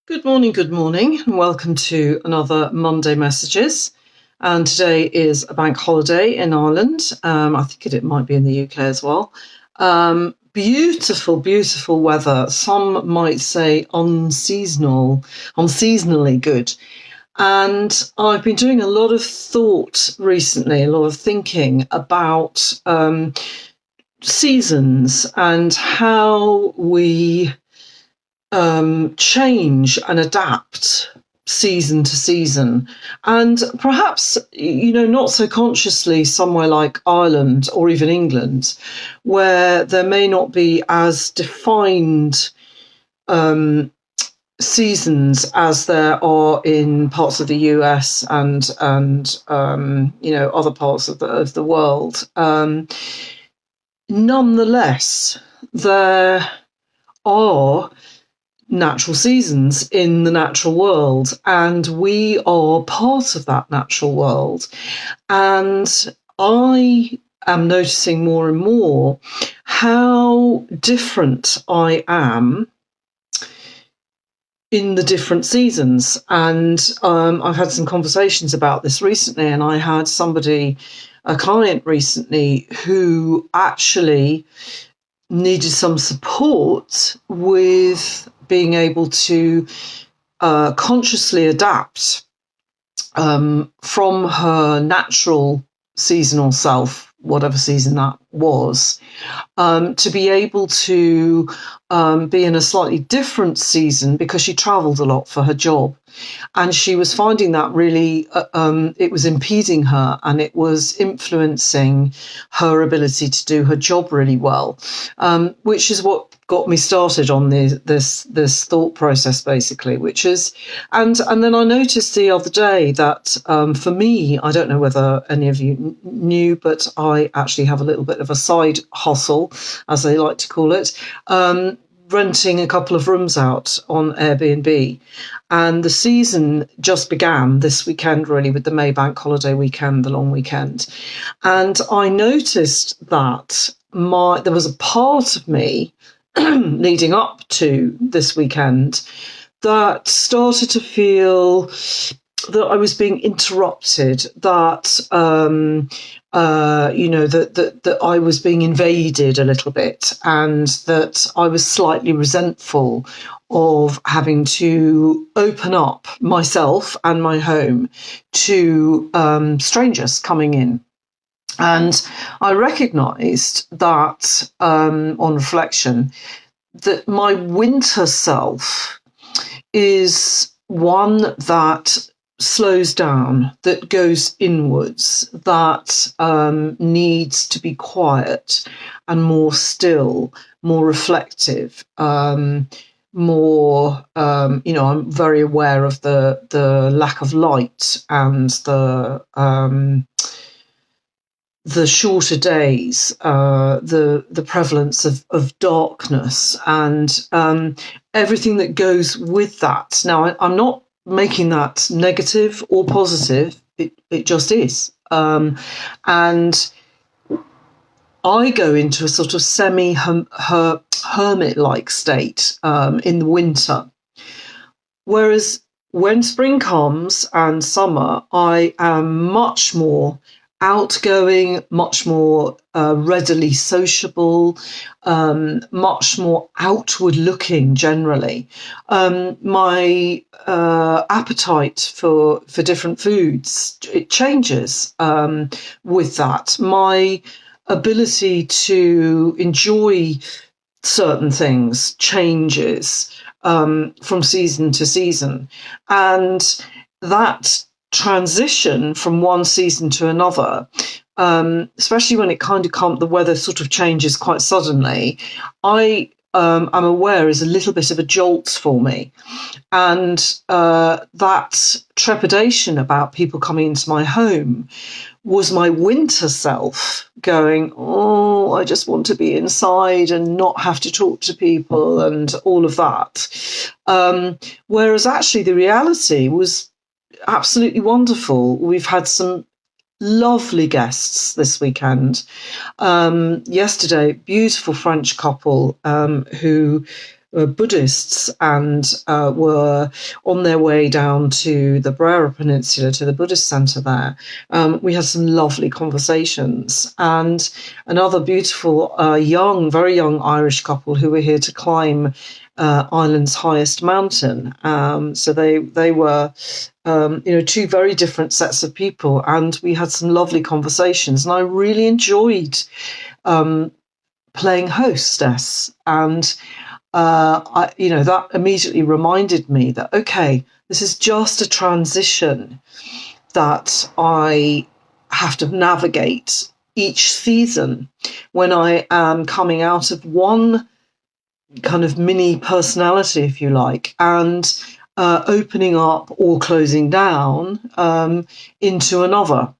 Good morning, and welcome to another Monday Messages. And today is a bank holiday in Ireland. I think it might be in the UK as well. Beautiful weather. Some might say unseasonally good. And I've been doing a lot of thought recently, a lot of thinking about seasons and how we change and adapt season to season. And perhaps, not so consciously somewhere like Ireland or even England, where there may not be as defined seasons as there are in parts of the US and other parts of the world. Nonetheless, there are natural seasons in the natural world, and we are part of that natural world. And I am noticing more and more how different I am in the different seasons. And I've had some conversations about this recently, and I had a client recently who actually needed some support with being able to consciously adapt from her natural seasonal self, whatever season that was, to be able to be in a slightly different season because she travelled a lot for her job. And she was finding that really, it was impeding her and it was influencing her ability to do her job really well, which is what got me started on this thought process, basically, which is, and then I noticed the other day that for me, I don't know whether any of you knew, but I actually have a little bit of a side hustle, as they like to call it, renting a couple of rooms out on Airbnb. And the season just began this weekend, really, with the May Bank holiday weekend, the long weekend. And I noticed that there was a part of me leading up to this weekend that started to feel that I was being interrupted, that that I was being invaded a little bit, and that I was slightly resentful of having to open up myself and my home to strangers coming in. And I recognised that on reflection, that my winter self is one that slows down, that goes inwards, that needs to be quiet and more still, more reflective, more, I'm very aware of the lack of light and the shorter days, the prevalence of darkness, and everything that goes with that. Now, I'm not making that negative or positive. It just is. And I go into a sort of semi-hermit-like state in the winter. Whereas when spring comes and summer, I am much more outgoing, much more readily sociable, much more outward looking generally. My appetite for different foods, it changes with that. My ability to enjoy certain things changes from season to season. And that transition from one season to another, especially when the weather sort of changes quite suddenly, I'm aware is a little bit of a jolt for me. And that trepidation about people coming into my home was my winter self going, oh, I just want to be inside and not have to talk to people and all of that. Whereas actually the reality was absolutely wonderful. We've had some lovely guests this weekend. Yesterday, beautiful French couple who Buddhists and were on their way down to the Brera Peninsula, to the Buddhist centre there. We had some lovely conversations, and another beautiful very young Irish couple who were here to climb Ireland's highest mountain. So they were two very different sets of people, and we had some lovely conversations, and I really enjoyed playing hostess. And that immediately reminded me that, okay, this is just a transition that I have to navigate each season when I am coming out of one kind of mini personality, if you like, and opening up or closing down into another.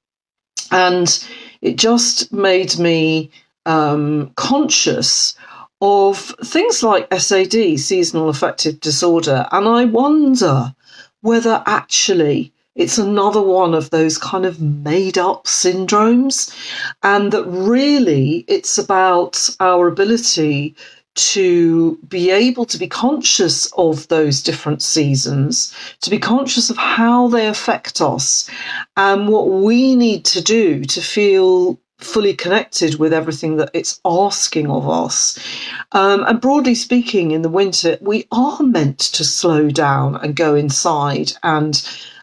And it just made me conscious of things like S.A.D, seasonal affective disorder. And I wonder whether actually it's another one of those kind of made up syndromes, and that really it's about our ability to be able to be conscious of those different seasons, to be conscious of how they affect us and what we need to do to feel fully connected with everything that it's asking of us. And broadly speaking, in the winter, we are meant to slow down and go inside and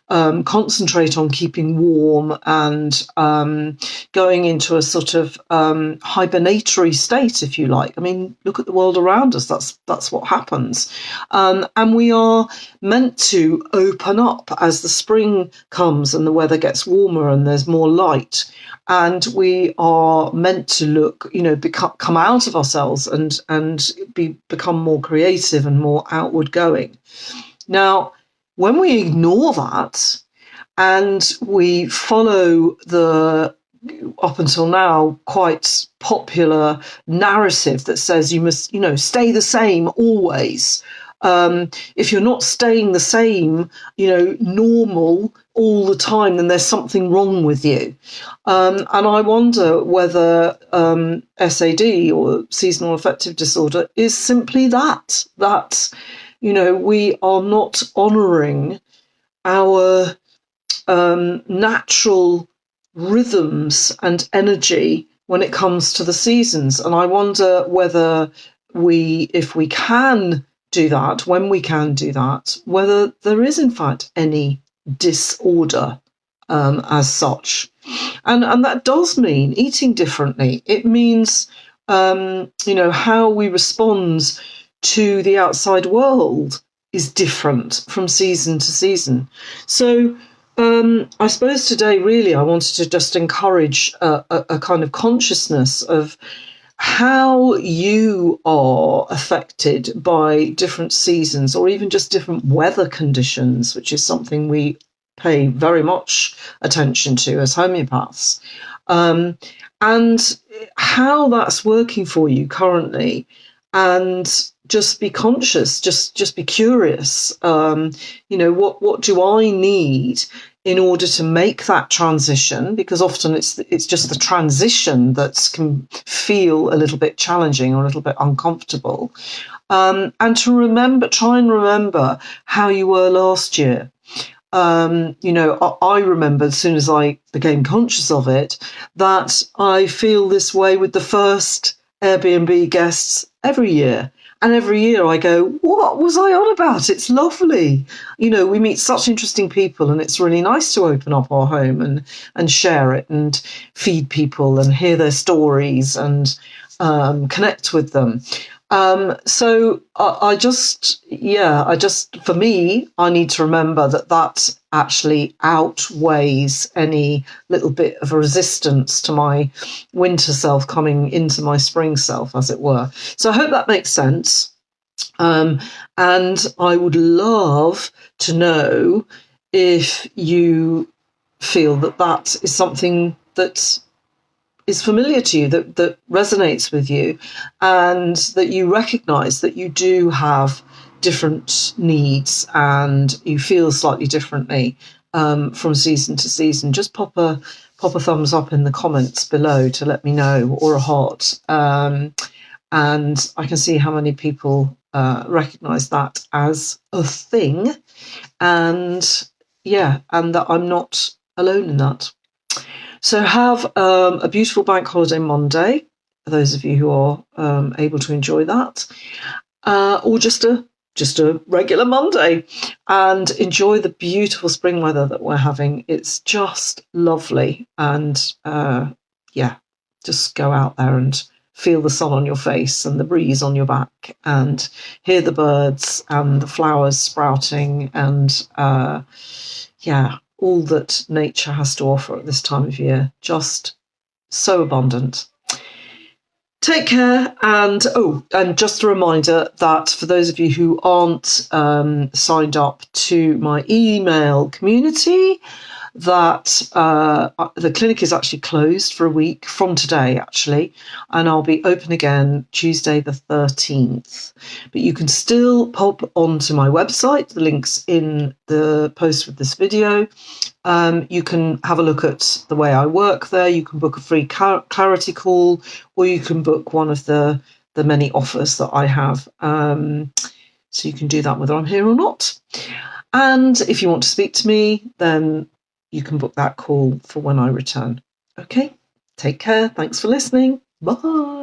concentrate on keeping warm and going into a sort of hibernatory state, if you like. I mean, look at the world around us. That's what happens. And we are meant to open up as the spring comes and the weather gets warmer and there's more light. And we are meant to come out of ourselves and become more creative and more outward going. Now, when we ignore that and we follow the, up until now, quite popular narrative that says you must, stay the same always. If you're not staying the same, normal all the time, then there's something wrong with you. And I wonder whether S.A.D or seasonal affective disorder is simply that we are not honouring our natural rhythms and energy when it comes to the seasons. And I wonder whether if we can do that, when we can do that, whether there is in fact any disorder as such. And that does mean eating differently. It means, how we respond to the outside world is different from season to season. So I suppose today, really, I wanted to just encourage a kind of consciousness of how you are affected by different seasons or even just different weather conditions, which is something we pay very much attention to as homeopaths, and how that's working for you currently. And just be conscious, just be curious. What do I need in order to make that transition? Because often it's just the transition that can feel a little bit challenging or a little bit uncomfortable. And to try and remember how you were last year. I remember as soon as I became conscious of it that I feel this way with the first Airbnb guests every year. And every year I go, what was I on about? It's lovely. We meet such interesting people, and it's really nice to open up our home and share it and feed people and hear their stories and connect with them. So for me, I need to remember that actually outweighs any little bit of a resistance to my winter self coming into my spring self, as it were. So I hope that makes sense. And I would love to know if you feel that is something that is familiar to you, that resonates with you, and that you recognise that you do have different needs and you feel slightly differently from season to season. Just pop a thumbs up in the comments below to let me know, or a heart. And I can see how many people recognise that as a thing, and that I'm not alone in that. So have a beautiful bank holiday Monday, for those of you who are able to enjoy that, or just a regular Monday, and enjoy the beautiful spring weather that we're having. It's just lovely, and just go out there and feel the sun on your face and the breeze on your back, and hear the birds and the flowers sprouting, and all that nature has to offer at this time of year. Just so abundant. Take care, and just a reminder that for those of you who aren't signed up to my email community, that the clinic is actually closed for a week from today, actually, and I'll be open again Tuesday the 13th. But you can still pop onto my website. The link's in the post with this video. You can have a look at the way I work there. You can book a free clarity call, or you can book one of the many offers that I have. So you can do that whether I'm here or not. And if you want to speak to me, then you can book that call for when I return. Okay, take care. Thanks for listening. Bye.